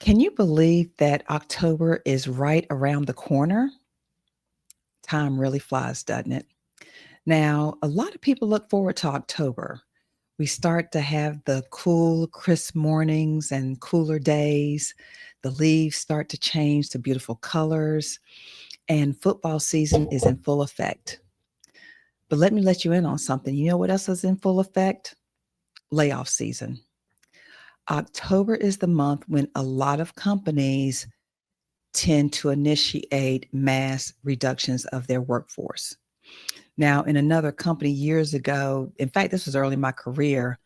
Can you believe that October is right around the corner? Time really flies, doesn't it? Now, a lot of people look forward to October. We start to have the cool, crisp mornings and cooler days. The leaves start to change to beautiful colors, and football season is in full effect. But let me let you in on something. You know what else is in full effect? Layoff season. October is the month when a lot of companies tend to initiate mass reductions of their workforce. Now, in another company years ago, in fact, this was early in my career,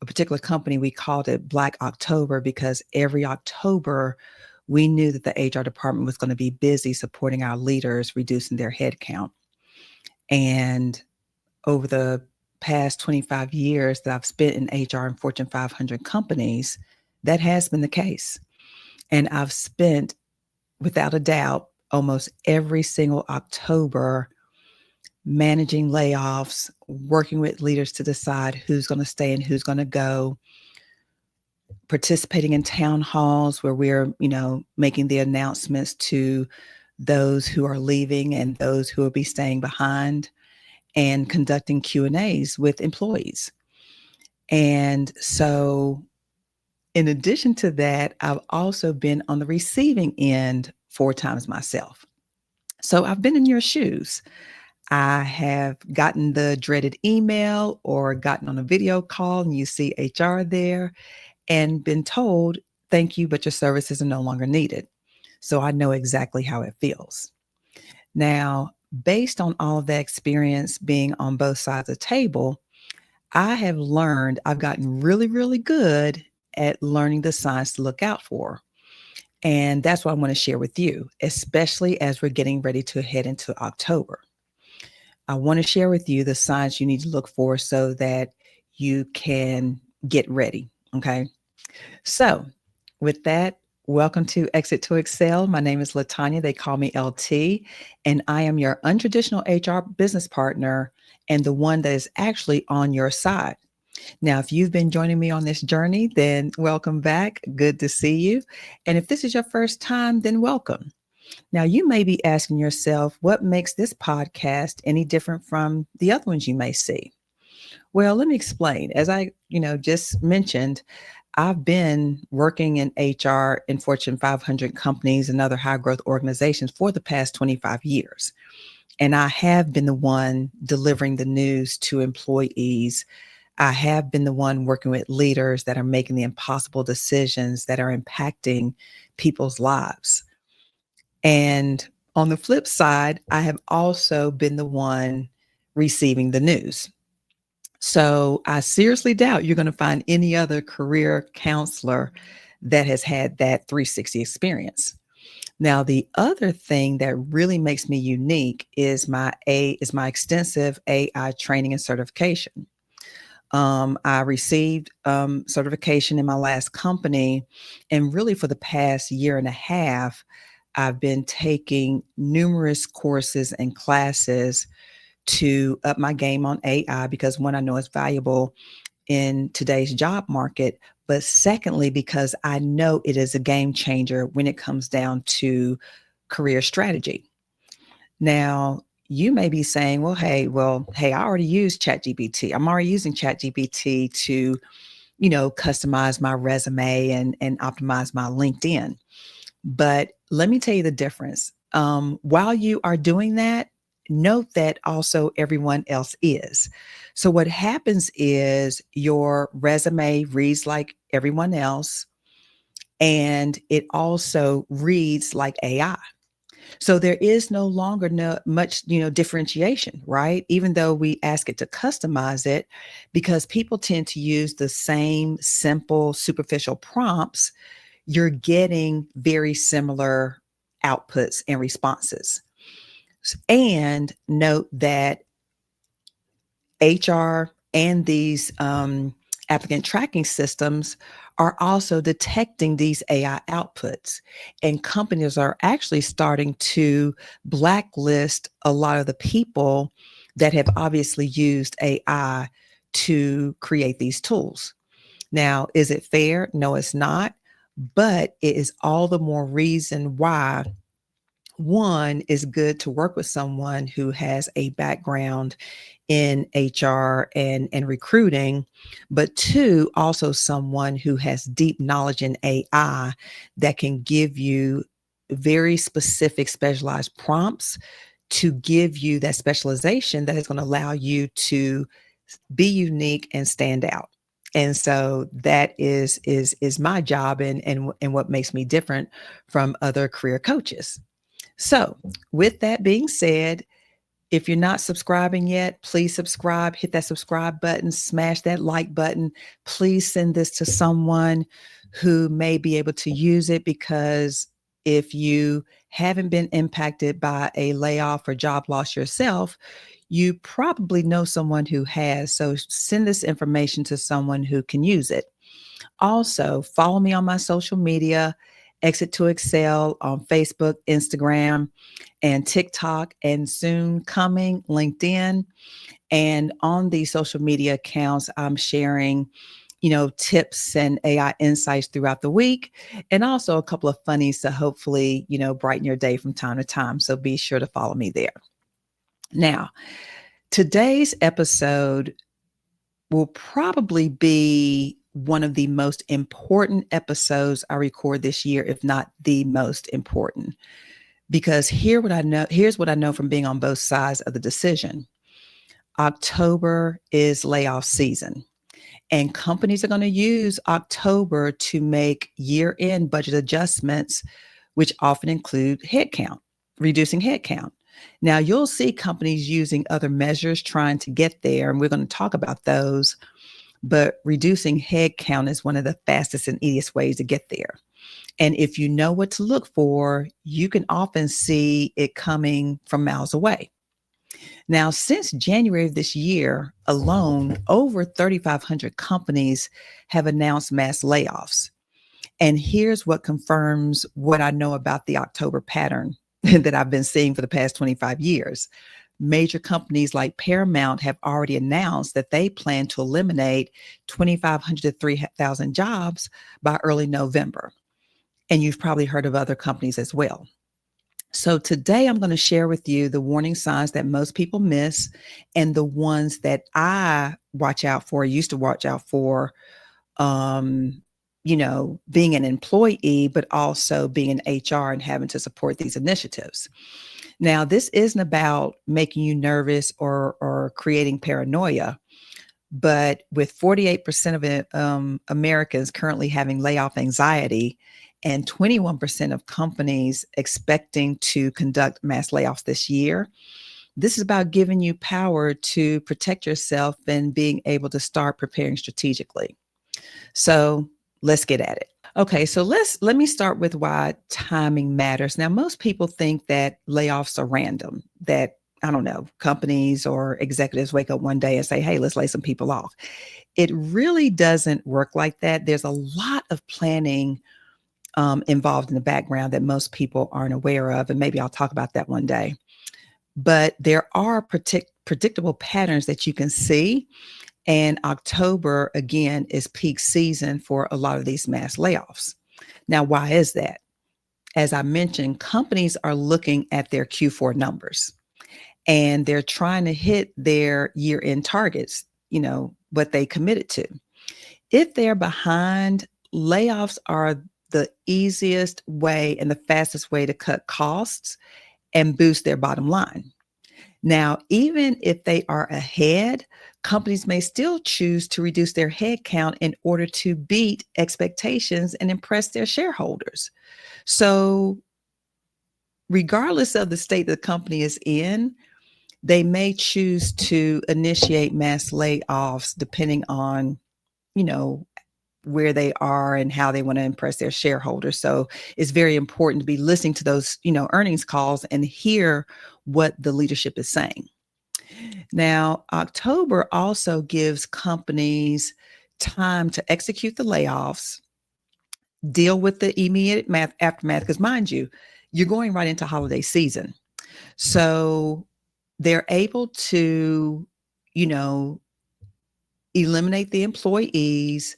a particular company, we called it Black October because every October we knew that the HR department was going to be busy supporting our leaders, reducing their headcount. And over the past 25 years that I've spent in HR and Fortune 500 companies, that has been the case. And I've spent, without a doubt, almost every single October managing layoffs, working with leaders to decide who's going to stay and who's going to go, participating in town halls where we're, making the announcements to those who are leaving and those who will be staying behind, and conducting Q&As with employees. And so in addition to that, I've also been on the receiving end 4 times myself. So I've been in your shoes. I have gotten the dreaded email or gotten on a video call and you see HR there and been told, thank you, but your services are no longer needed. So I know exactly how it feels. Now, based on all of that experience being on both sides of the table, I've gotten really, really good at learning the signs to look out for. And that's what I want to share with you, especially as we're getting ready to head into October. I want to share with you the signs you need to look for so that you can get ready. Okay. So, with that, welcome to Exit to Excel. My name is Latanya. They call me LT, and I am your untraditional HR business partner and the one that is actually on your side. Now, if you've been joining me on this journey, then welcome back. Good to see you. And if this is your first time, then welcome. Now, you may be asking yourself, what makes this podcast any different from the other ones you may see? Well, let me explain. As I, just mentioned, I've been working in HR in Fortune 500 companies and other high growth organizations for the past 25 years. And I have been the one delivering the news to employees. I have been the one working with leaders that are making the impossible decisions that are impacting people's lives. And on the flip side, I have also been the one receiving the news. So I seriously doubt you're going to find any other career counselor that has had that 360 experience. Now, the other thing that really makes me unique is my extensive AI training and certification. I received certification in my last company, and really for the past year and a half, I've been taking numerous courses and classes to up my game on AI because one, I know it's valuable in today's job market, but secondly, because I know it is a game changer when it comes down to career strategy. Now, you may be saying, hey, I already use ChatGPT. I'm already using ChatGPT to, customize my resume and optimize my LinkedIn. But let me tell you the difference. While you are doing that, note that also everyone else is. So what happens is your resume reads like everyone else, and it also reads like AI. So there is no longer much, differentiation, right? Even though we ask it to customize it, because people tend to use the same simple, superficial prompts, you're getting very similar outputs and responses. And note that HR and these applicant tracking systems are also detecting these AI outputs. And companies are actually starting to blacklist a lot of the people that have obviously used AI to create these tools. Now, is it fair? No, it's not. But it is all the more reason why one is good to work with someone who has a background in HR and recruiting, but two, also someone who has deep knowledge in AI that can give you very specific specialized prompts to give you that specialization that is going to allow you to be unique and stand out. And so that is my job and what makes me different from other career coaches. So, with that being said, if you're not subscribing yet, please subscribe, hit that subscribe button, smash that like button. Please send this to someone who may be able to use it, because if you haven't been impacted by a layoff or job loss yourself, you probably know someone who has. So send this information to someone who can use it. Also, follow me on my social media, Exit to Excel on Facebook, Instagram, and TikTok, and soon coming LinkedIn. And on these social media accounts, I'm sharing, tips and AI insights throughout the week, and also a couple of funnies to hopefully, brighten your day from time to time. So be sure to follow me there. Now, today's episode will probably be one of the most important episodes I record this year, if not the most important. Because here's what I know from being on both sides of the decision. October is layoff season, and companies are going to use October to make year-end budget adjustments, which often include headcount, reducing headcount. Now, you'll see companies using other measures trying to get there, and we're going to talk about those. But reducing headcount is one of the fastest and easiest ways to get there. And if you know what to look for, you can often see it coming from miles away. Now, since January of this year alone, over 3,500 companies have announced mass layoffs. And here's what confirms what I know about the October pattern that I've been seeing for the past 25 years. Major companies like Paramount have already announced that they plan to eliminate 2,500 to 3,000 jobs by early November. And you've probably heard of other companies as well. So today I'm going to share with you the warning signs that most people miss, and the ones that I watch out for, used to watch out for, being an employee, but also being in HR and having to support these initiatives. Now, this isn't about making you nervous or creating paranoia, but with 48% of Americans currently having layoff anxiety, and 21% of companies expecting to conduct mass layoffs this year, this is about giving you power to protect yourself and being able to start preparing strategically. So let's get at it. Okay, so let me start with why timing matters. Now, most people think that layoffs are random, that, I don't know, companies or executives wake up one day and say, hey, let's lay some people off. It really doesn't work like that. There's a lot of planning involved in the background that most people aren't aware of, and maybe I'll talk about that one day. But there are predictable patterns that you can see. And October, again, is peak season for a lot of these mass layoffs. Now, why is that? As I mentioned, companies are looking at their Q4 numbers, and they're trying to hit their year-end targets, what they committed to. If they're behind, layoffs are the easiest way and the fastest way to cut costs and boost their bottom line. Now, even if they are ahead, companies may still choose to reduce their headcount in order to beat expectations and impress their shareholders. So, regardless of the state the company is in, they may choose to initiate mass layoffs depending on, where they are and how they want to impress their shareholders. So it's very important to be listening to those, earnings calls and hear what the leadership is saying. Now, October also gives companies time to execute the layoffs, deal with the immediate aftermath, because mind you, you're going right into holiday season. So they're able to, eliminate the employees,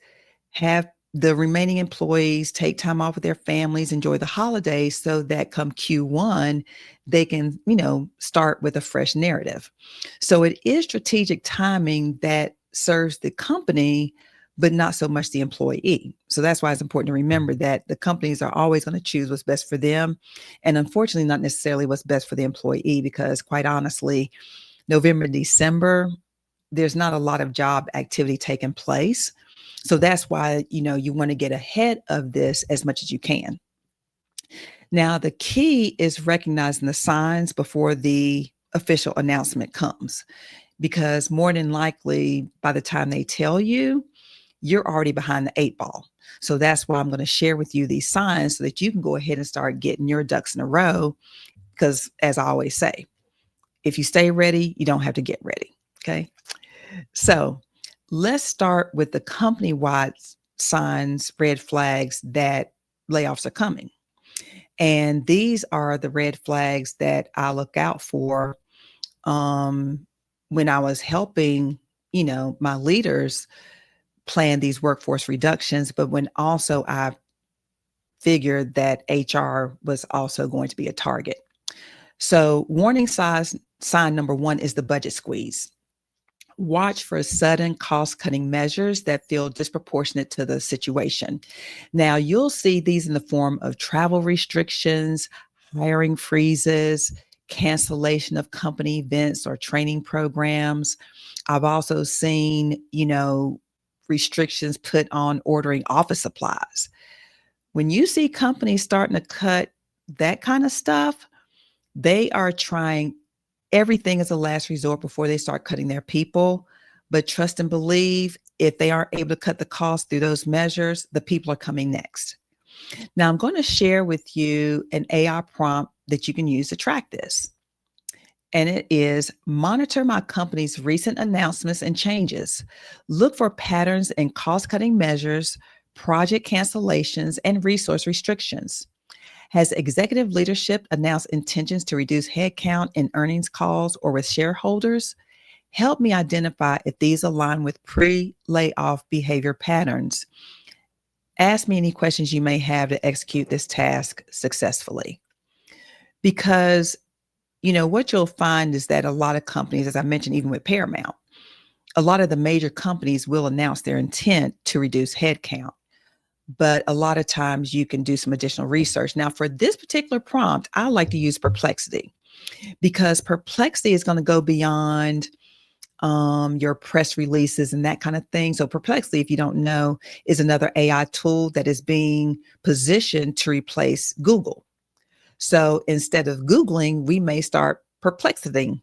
have the remaining employees take time off with their families, enjoy the holidays so that come Q1, they can, start with a fresh narrative. So it is strategic timing that serves the company, but not so much the employee. So that's why it's important to remember that the companies are always going to choose what's best for them. And unfortunately, not necessarily what's best for the employee, because quite honestly, November, December, there's not a lot of job activity taking place. So that's why, you want to get ahead of this as much as you can. Now, the key is recognizing the signs before the official announcement comes, because more than likely, by the time they tell you, you're already behind the 8 ball. So that's why I'm going to share with you these signs so that you can go ahead and start getting your ducks in a row. Because as I always say, if you stay ready, you don't have to get ready. Okay. So let's start with the company-wide signs, red flags that layoffs are coming. And these are the red flags that I look out for when I was helping, my leaders plan these workforce reductions, but when also I figured that HR was also going to be a target. So warning sign number one is the budget squeeze. Watch for sudden cost-cutting measures that feel disproportionate to the situation. Now, you'll see these in the form of travel restrictions, hiring freezes, cancellation of company events or training programs. I've also seen, restrictions put on ordering office supplies. When you see companies starting to cut that kind of stuff, they are trying everything as a last resort before they start cutting their people. But trust and believe, if they aren't able to cut the cost through those measures, the people are coming next. Now, I'm going to share with you an AI prompt that you can use to track this. And it is: monitor my company's recent announcements and changes. Look for patterns in cost-cutting measures, project cancellations, and resource restrictions. Has executive leadership announced intentions to reduce headcount in earnings calls or with shareholders? Help me identify if these align with pre-layoff behavior patterns. Ask me any questions you may have to execute this task successfully. Because, what you'll find is that a lot of companies, as I mentioned, even with Paramount, a lot of the major companies will announce their intent to reduce headcount. But a lot of times you can do some additional research. Now, for this particular prompt, I like to use Perplexity, because Perplexity is going to go beyond your press releases and that kind of thing. So Perplexity, if you don't know, is another AI tool that is being positioned to replace Google. So instead of Googling, we may start perplexing.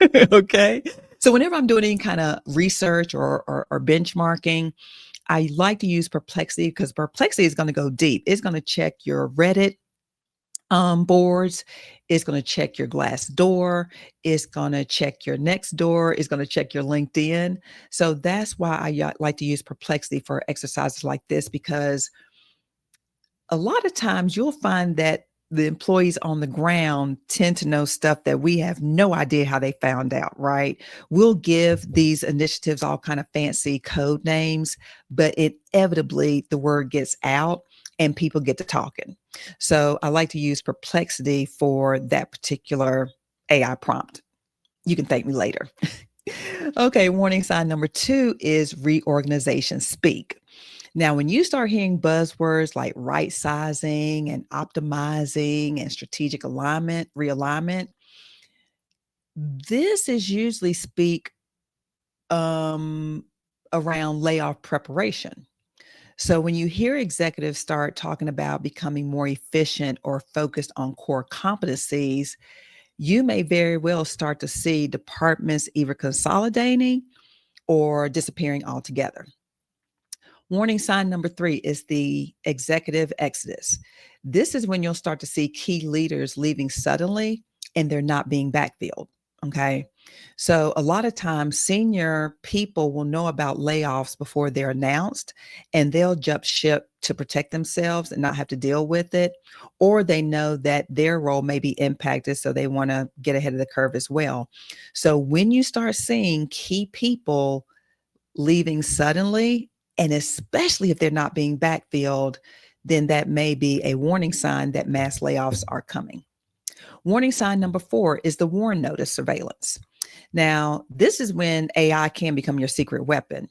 Okay. So whenever I'm doing any kind of research or benchmarking, I like to use Perplexity, because Perplexity is going to go deep. It's going to check your Reddit boards. It's going to check your Glassdoor. It's going to check your Nextdoor. It's going to check your LinkedIn. So that's why I like to use Perplexity for exercises like this, because a lot of times you'll find that the employees on the ground tend to know stuff that we have no idea how they found out, right? We'll give these initiatives all kind of fancy code names, but inevitably the word gets out and people get to talking. So I like to use Perplexity for that particular AI prompt. You can thank me later. Okay, warning sign number two is reorganization speak. Now, when you start hearing buzzwords like right sizing and optimizing and strategic alignment, realignment, this is usually speak around layoff preparation. So when you hear executives start talking about becoming more efficient or focused on core competencies, you may very well start to see departments either consolidating or disappearing altogether. Warning sign number three is the executive exodus. This is when you'll start to see key leaders leaving suddenly and they're not being backfilled. Okay. So a lot of times senior people will know about layoffs before they're announced, and they'll jump ship to protect themselves and not have to deal with it. Or they know that their role may be impacted, so they want to get ahead of the curve as well. So when you start seeing key people leaving suddenly And especially if they're not being backfilled, then that may be a warning sign that mass layoffs are coming. Warning sign number 4 is the warn notice surveillance. Now, this is when AI can become your secret weapon.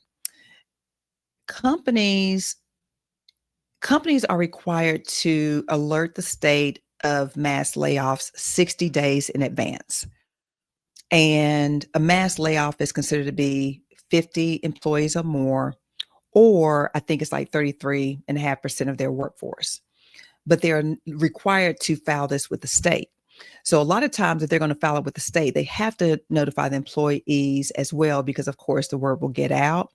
Companies companies are required to alert the state of mass layoffs 60 days in advance. And a mass layoff is considered to be 50 employees or more, or I think it's like 33.5% of their workforce. But they're required to file this with the state. So a lot of times, if they're going to file it with the state, they have to notify the employees as well, because of course the word will get out.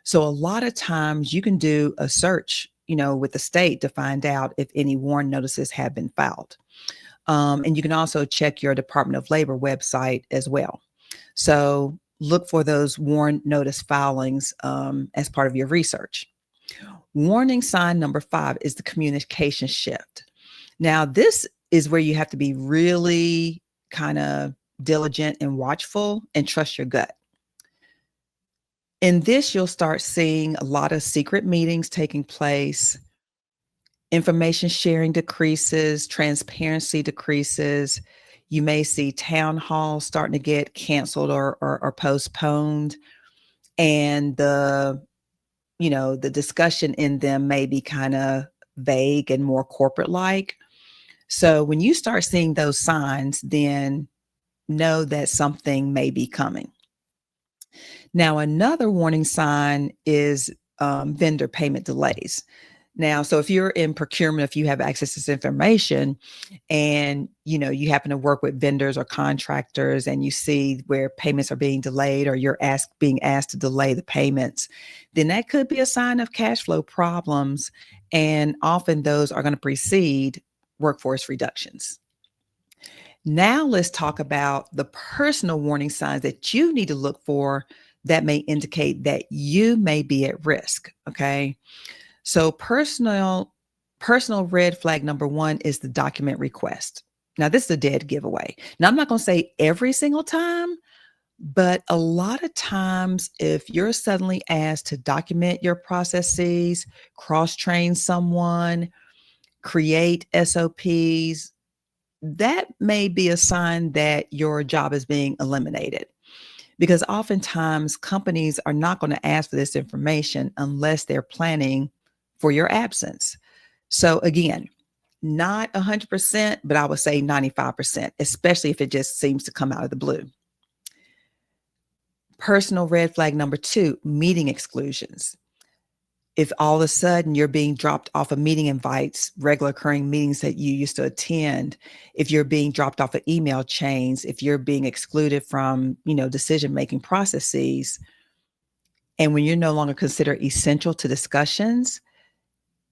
So a lot of times you can do a search, with the state to find out if any warn notices have been filed. And you can also check your Department of Labor website as well. So look for those warn notice filings as part of your research. Warning sign number 5 is the communication shift. Now, this is where you have to be really kind of diligent and watchful and trust your gut. In this, you'll start seeing a lot of secret meetings taking place. Information sharing decreases, transparency decreases. You may see town halls starting to get canceled or postponed. And the discussion in them may be kind of vague and more corporate-like. So when you start seeing those signs, then know that something may be coming. Now, another warning sign is vendor payment delays. Now, so if you're in procurement, if you have access to this information and, you happen to work with vendors or contractors and you see where payments are being delayed, or you're being asked to delay the payments, then that could be a sign of cash flow problems. And often those are going to precede workforce reductions. Now let's talk about the personal warning signs that you need to look for that may indicate that you may be at risk. Okay. So personal red flag number 1 is the document request. Now, this is a dead giveaway. Now, I'm not going to say every single time, but a lot of times, if you're suddenly asked to document your processes, cross-train someone, create SOPs, that may be a sign that your job is being eliminated. Because oftentimes companies are not going to ask for this information unless they're planning for your absence. So again, not 100%, but I would say 95%, especially if it just seems to come out of the blue. Personal red flag number 2, meeting exclusions. If all of a sudden you're being dropped off of meeting invites, regular occurring meetings that you used to attend, if you're being dropped off of email chains, if you're being excluded from, decision-making processes, and when you're no longer considered essential to discussions,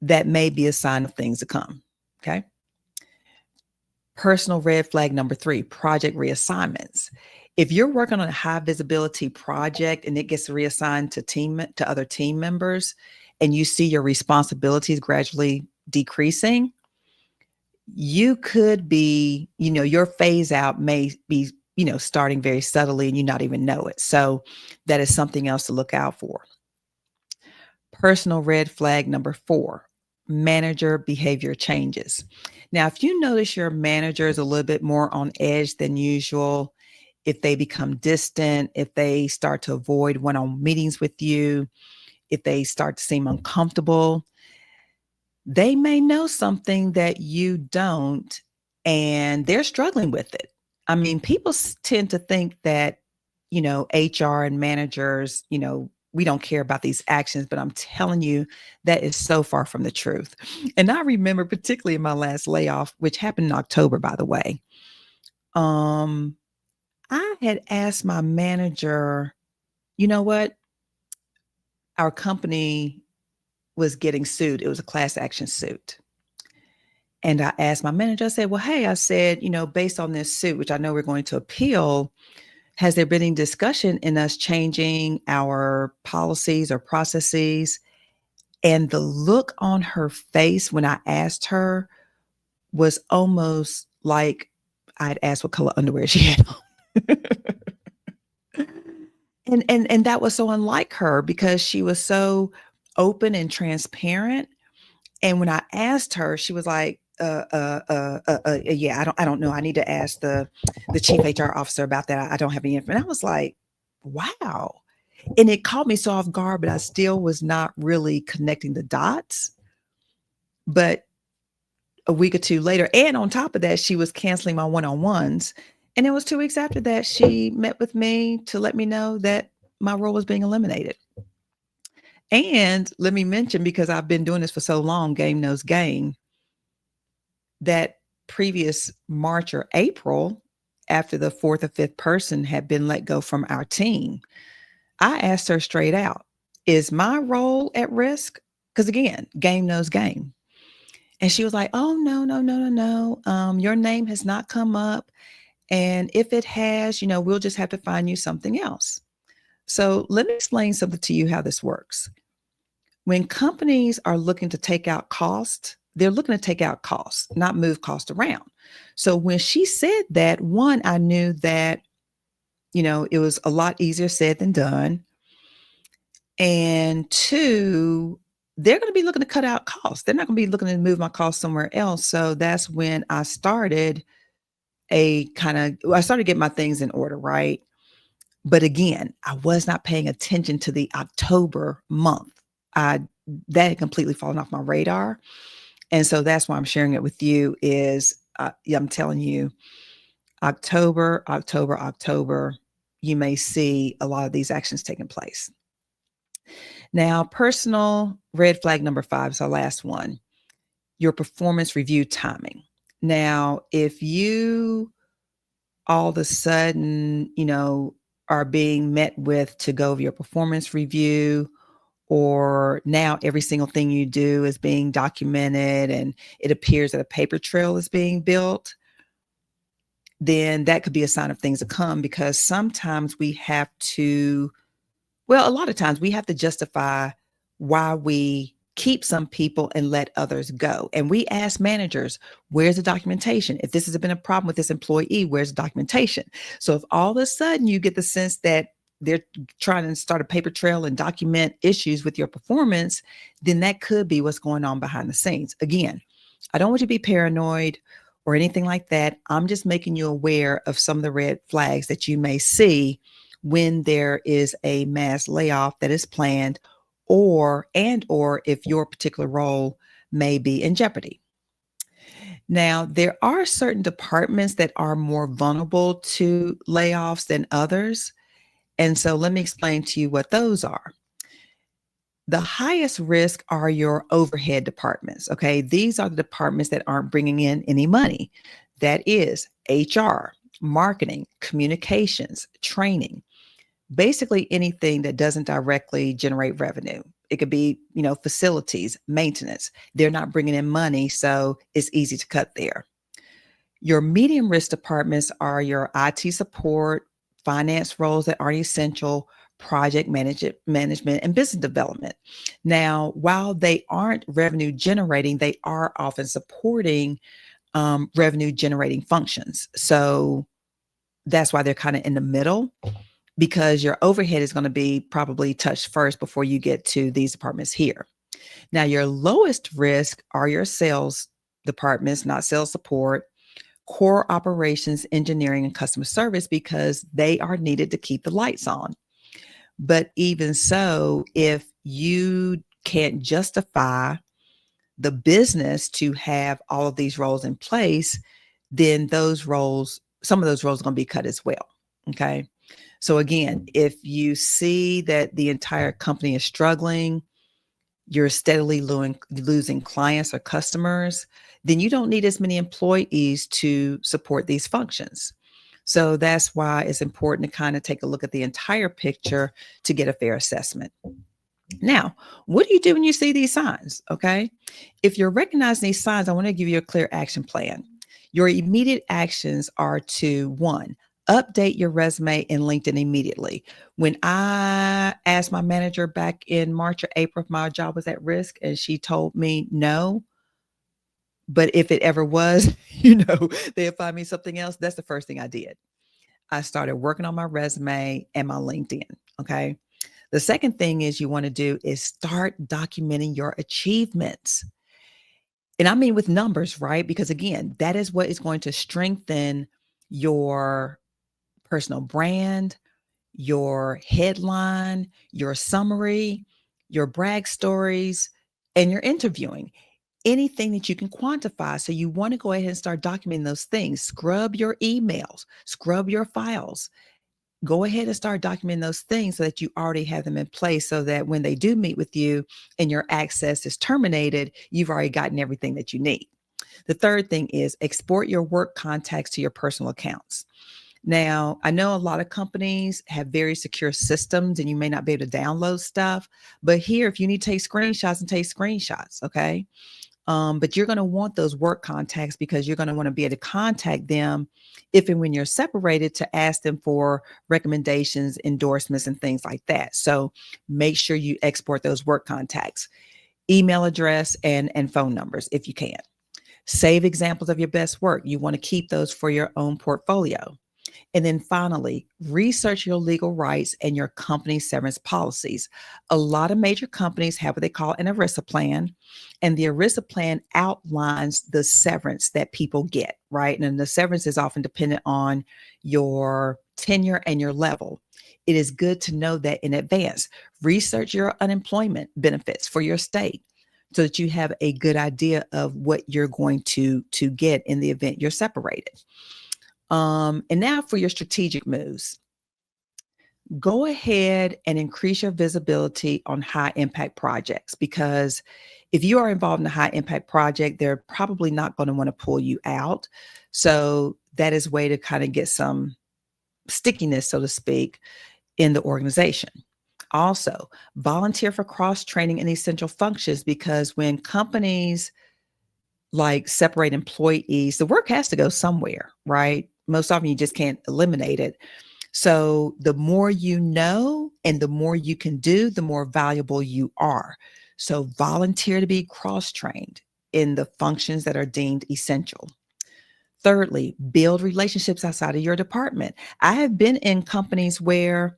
that may be a sign of things to come. Okay. Personal red flag number 3, project reassignments. If you're working on a high visibility project and it gets reassigned to other team members, and you see your responsibilities gradually decreasing, you could be, your phase out may be, starting very subtly and you not even know it. So that is something else to look out for. Personal red flag number 4, manager behavior changes. Now, if you notice your manager is a little bit more on edge than usual, if they become distant, if they start to avoid one-on-one meetings with you, if they start to seem uncomfortable, they may know something that you don't, and they're struggling with it. I mean, people tend to think that, HR and managers, we don't care about these actions, but I'm telling you, that is so far from the truth. And I remember particularly in my last layoff, which happened in October, by the way, I had asked my manager, you know what? Our company was getting sued. It was a class action suit. And I asked my manager, I said, well, hey, I said, based on this suit, which I know we're going to appeal, has there been any discussion in us changing our policies or processes? And the look on her face when I asked her was almost like I'd asked what color underwear she had on. And that was so unlike her, because she was so open and transparent. And when I asked her, she was like, yeah, I don't know. I need to ask the chief HR officer about that. I don't have any information. And I was like, wow. And it caught me so off guard, but I still was not really connecting the dots. But a week or two later, and on top of that, she was canceling my one-on-ones. And it was 2 weeks after that, she met with me to let me know that my role was being eliminated. And let me mention, because I've been doing this for so long, game knows game, that previous March or April, after the fourth or fifth person had been let go from our team, I asked her straight out, is my role at risk? Because again, game knows game. And she was like, oh, no, no, no, no, no. Your name has not come up. And if it has, we'll just have to find you something else. So let me explain something to you how this works. When companies are looking to take out costs, they're looking to take out costs, not move cost around. So when she said that, one, I knew that, it was a lot easier said than done. And two, they're going to be looking to cut out costs. They're not going to be looking to move my costs somewhere else. So that's when I started I started getting my things in order, right? But again, I was not paying attention to the October month. That had completely fallen off my radar. And so that's why I'm sharing it with you is I'm telling you, October, you may see a lot of these actions taking place. Now, personal red flag number 5 is our last one, your performance review timing. Now, if you all of a sudden, are being met with to go over your performance review, or now every single thing you do is being documented and it appears that a paper trail is being built, then that could be a sign of things to come, because sometimes we have to, a lot of times we have to justify why we keep some people and let others go. And we ask managers, where's the documentation? If this has been a problem with this employee, where's the documentation? So if all of a sudden you get the sense that they're trying to start a paper trail and document issues with your performance, then that could be what's going on behind the scenes. Again, I don't want you to be paranoid or anything like that. I'm just making you aware of some of the red flags that you may see when there is a mass layoff that is planned, or if your particular role may be in jeopardy. Now, there are certain departments that are more vulnerable to layoffs than others. And so let me explain to you what those are. The highest risk are your overhead departments. Okay. These are the departments that aren't bringing in any money. That is HR, marketing, communications, training, basically anything that doesn't directly generate revenue. It could be, facilities, maintenance. They're not bringing in money, so it's easy to cut there. Your medium risk departments are your IT support, finance roles that aren't essential, project management, and business development. Now, while they aren't revenue generating, they are often supporting revenue generating functions. So that's why they're kind of in the middle, because your overhead is going to be probably touched first before you get to these departments here. Now, your lowest risk are your sales departments, not sales support, core operations, engineering, and customer service, because they are needed to keep the lights on. But even so, if you can't justify the business to have all of these roles in place, then some of those roles are going to be cut as well. Okay. So again, if you see that the entire company is struggling, you're steadily losing clients or customers, then you don't need as many employees to support these functions. So that's why it's important to kind of take a look at the entire picture to get a fair assessment. Now, what do you do when you see these signs? Okay. If you're recognizing these signs, I want to give you a clear action plan. Your immediate actions are to, 1, update your resume in LinkedIn immediately. When I asked my manager back in March or April if my job was at risk, and she told me no, but if it ever was, they'd find me something else. That's the first thing I did. I started working on my resume and my LinkedIn. Okay. The second thing is you want to do is start documenting your achievements. And I mean with numbers, right? Because again, that is what is going to strengthen your personal brand, your headline, your summary, your brag stories, and your interviewing. Anything that you can quantify. So you want to go ahead and start documenting those things. Scrub your emails, scrub your files. Go ahead and start documenting those things so that you already have them in place so that when they do meet with you and your access is terminated, you've already gotten everything that you need. The third thing is export your work contacts to your personal accounts. Now, I know a lot of companies have very secure systems and you may not be able to download stuff, but here, if you need to take screenshots and take screenshots, okay? But you're going to want those work contacts because you're going to want to be able to contact them if and when you're separated to ask them for recommendations, endorsements, and things like that. So make sure you export those work contacts, email address, and phone numbers if you can. Save examples of your best work. You want to keep those for your own portfolio. And then finally, research your legal rights and your company severance policies. A lot of major companies have what they call an ERISA plan, and the ERISA plan outlines the severance that people get, right? And the severance is often dependent on your tenure and your level. It is good to know that in advance. Research your unemployment benefits for your state so that you have a good idea of what you're going to get in the event you're separated. And now for your strategic moves. Go ahead and increase your visibility on high impact projects because if you are involved in a high impact project, they're probably not going to want to pull you out. So that is a way to kind of get some stickiness, so to speak, in the organization. Also, volunteer for cross training and essential functions because when companies like separate employees, the work has to go somewhere, right? Most often you just can't eliminate it. So the more you know and the more you can do, the more valuable you are. So volunteer to be cross-trained in the functions that are deemed essential. Thirdly, build relationships outside of your department. I have been in companies where,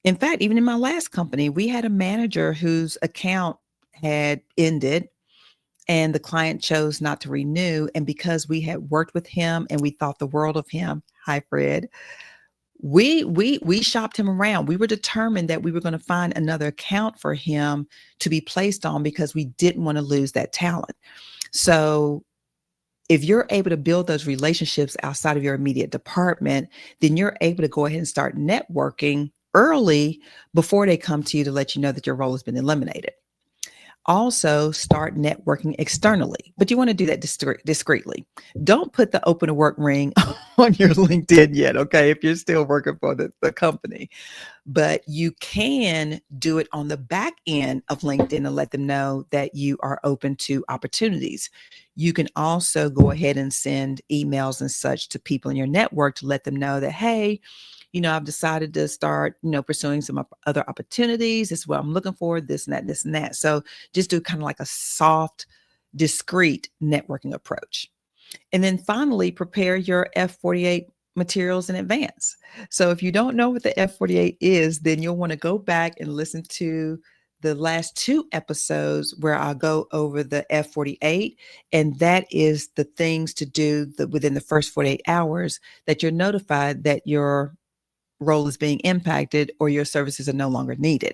in fact, even in my last company, we had a manager whose account had ended and the client chose not to renew. And because we had worked with him and we thought the world of him, hi Fred, we shopped him around. We were determined that we were going to find another account for him to be placed on because we didn't want to lose that talent. So if you're able to build those relationships outside of your immediate department, then you're able to go ahead and start networking early before they come to you to let you know that your role has been eliminated. Also, start networking externally, but you want to do that discreetly. Don't put the open to work ring on your LinkedIn yet, okay, if you're still working for the company. But you can do it on the back end of LinkedIn and let them know that you are open to opportunities. You can also go ahead and send emails and such to people in your network to let them know that, hey, I've decided to start, pursuing some other opportunities. This is what I'm looking for, this and that, this and that. So just do kind of like a soft, discreet networking approach. And then finally, prepare your F48 materials in advance. So if you don't know what the F48 is, then you'll want to go back and listen to the last 2 episodes where I'll go over the F48. And that is the things to do within the first 48 hours that you're notified that your role is being impacted or your services are no longer needed.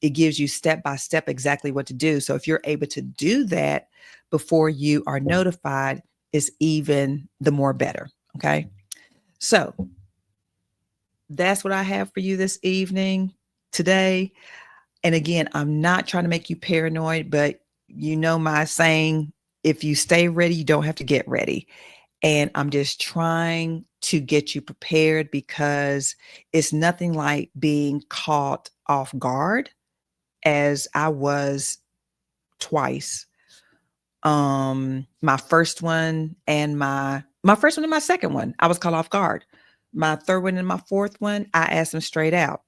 It gives you step by step exactly what to do. So if you're able to do that before you are notified, is even the more better. Okay. So that's what I have for you this evening today. And again, I'm not trying to make you paranoid, but my saying, if you stay ready, you don't have to get ready. And I'm just trying to get you prepared because it's nothing like being caught off guard as I was twice. My first one and my first one and my second one, I was caught off guard. My third one and my fourth one, I asked them straight out,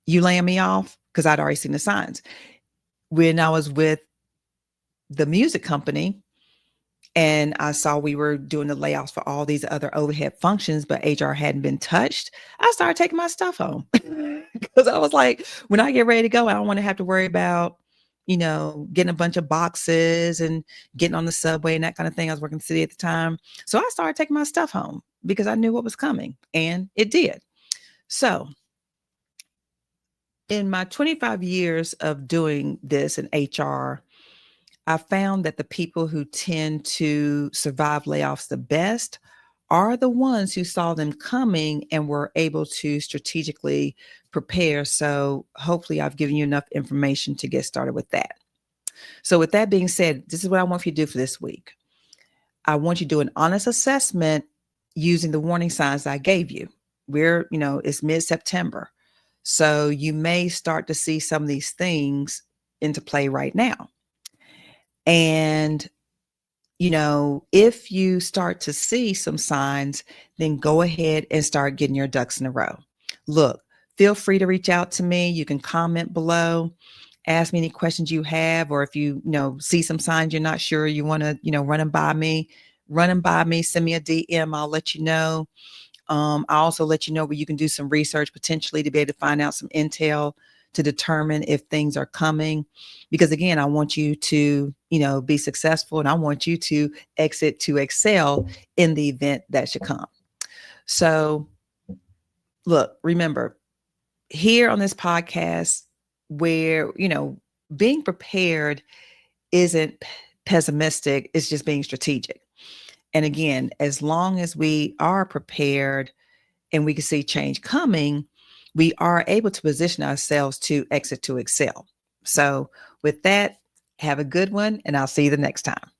you laying me off? Because I'd already seen the signs. When I was with the music company, And I saw we were doing the layoffs for all these other overhead functions, but HR hadn't been touched. I started taking my stuff home because I was like, when I get ready to go, I don't want to have to worry about, getting a bunch of boxes and getting on the subway and that kind of thing. I was working city at the time. So I started taking my stuff home because I knew what was coming, and it did. So in my 25 years of doing this in HR, I found that the people who tend to survive layoffs the best are the ones who saw them coming and were able to strategically prepare. So hopefully I've given you enough information to get started with that. So with that being said, this is what I want you to do for this week. I want you to do an honest assessment using the warning signs I gave you. It's mid-September. So you may start to see some of these things into play right now. And, if you start to see some signs, then go ahead and start getting your ducks in a row. Look, feel free to reach out to me. You can comment below, ask me any questions you have, or if you see some signs you're not sure, you want to, run them by me, send me a DM. I'll let you know. I'll also let you know where you can do some research potentially to be able to find out some intel to determine if things are coming. Because again, I want you to, be successful, and I want you to exit to excel in the event that should come. So look, remember, here on this podcast, where, being prepared isn't pessimistic, it's just being strategic. And again, as long as we are prepared and we can see change coming, we are able to position ourselves to exit to excel. So with that, have a good one, and I'll see you the next time.